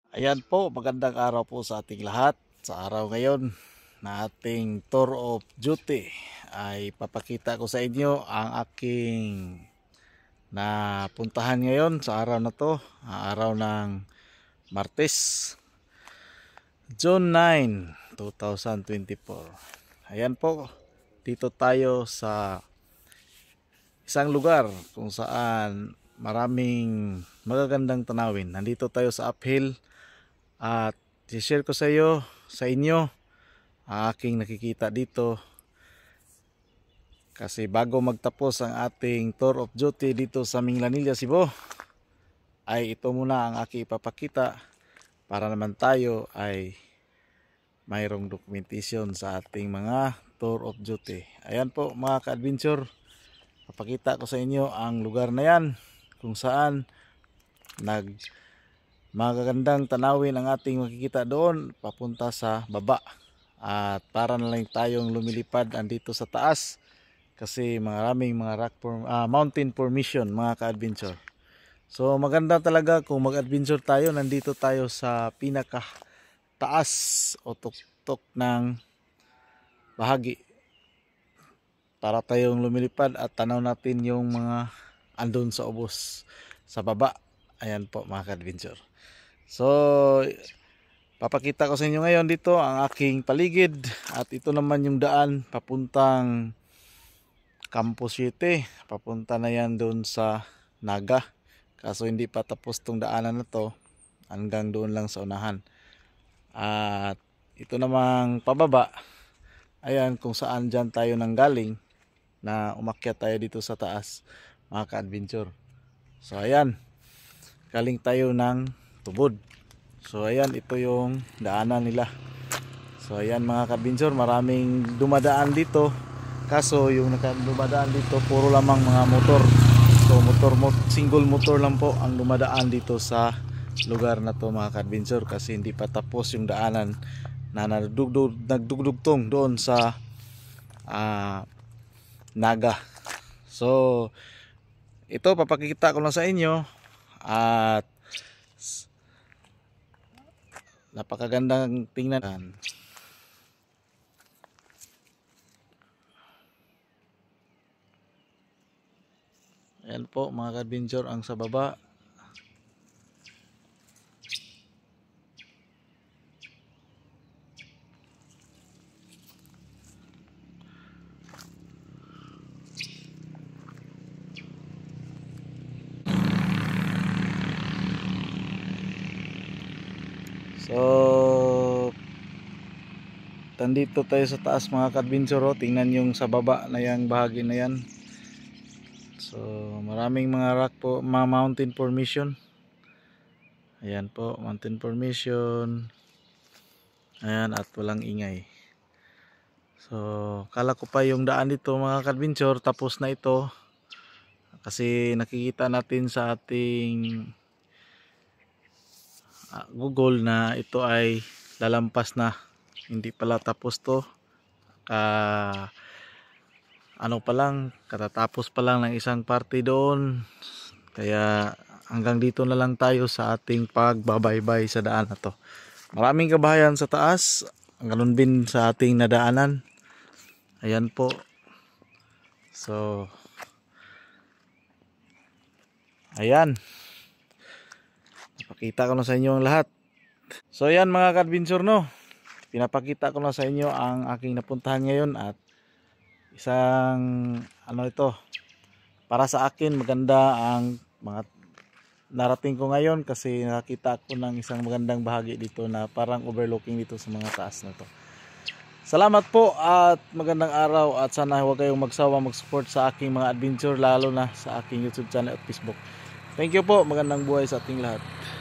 Ayan po, magandang araw po sa ating lahat. Sa araw ngayon na ating tour of duty ay papakita ko sa inyo ang aking napuntahan ngayon sa araw na to, araw ng Martes, June 9, 2024. Ayan po, dito tayo sa isang lugar kung saan maraming magagandang tanawin. Nandito tayo sa uphill at i-share ko sa inyo ang aking nakikita dito kasi bago magtapos ang ating tour of duty dito sa Minglanilla, Cebu, ay ito muna ang aking ipapakita para naman tayo ay mayroong documentation sa ating mga tour of duty. Ayan po mga ka-adventure, papakita ko sa inyo ang lugar na yan kung saan magagandang tanawin ang ating makikita doon papunta sa baba, at para na lang tayong lumilipad andito sa taas kasi maraming mga mountain formation mga ka-adventure. So maganda talaga kung mag-adventure tayo, nandito tayo sa pinaka taas o tuktok ng bahagi para tayong lumilipad at tanaw natin yung mga andun sa ubos sa baba. Ayan po mga ka-adventure. So papakita ko sa inyo ngayon dito ang aking paligid, at ito naman yung daan papuntang Campus City. Papunta na yan doon sa Naga. Kaso hindi pa tapos tong daanan na to, hanggang doon lang sa unahan. At ito namang pababa, ayan kung saan dyan tayo nanggaling na umakyat tayo dito sa taas mga ka-adventure. So ayan, galing tayo ng Tubod. So ayan, ito yung daanan nila. So ayan mga ka-adventure, maraming dumadaan dito. Kaso yung dumadaan dito puro lamang mga motor. So single motor lang po ang dumadaan dito sa lugar na to mga ka-adventure, kasi hindi pa tapos yung daanan na nagdugtong doon sa Naga. So ito papakita ko lang sa inyo, at napakagandang tingnan. Ayan po mga ka-adventure ang sa baba. So tandito tayo sa taas mga ka-adventure. Tingnan yung sa baba na yung bahagi na yan. So maraming mga rock po, mga mountain formation. Ayan po, mountain formation. Ayan, at walang ingay. So kala ko pa yung daan dito mga ka-adventure tapos na ito, kasi nakikita natin sa ating Google na ito ay lalampas na. Hindi pala tapos to. Ano pa lang, katatapos pa lang ng isang party doon. Kaya hanggang dito na lang tayo sa ating pagbabaybay sa daan na to. Maraming kabahayan sa taas, ganun din sa ating nadaanan. Ayan po. So ayan, napakita ko na sa inyo ang lahat. So ayan mga ka-adventure, no, pinapakita ko na sa inyo ang aking napuntahan ngayon, at isang ito para sa akin maganda ang mga narating ko ngayon, kasi nakita ko ng isang magandang bahagi dito na parang overlooking dito sa mga taas na to. Salamat po at magandang araw, at sana huwag kayong magsawa mag-support sa aking mga adventure, lalo na sa aking YouTube channel at Facebook. Thank you po, magandang buhay sa ating lahat.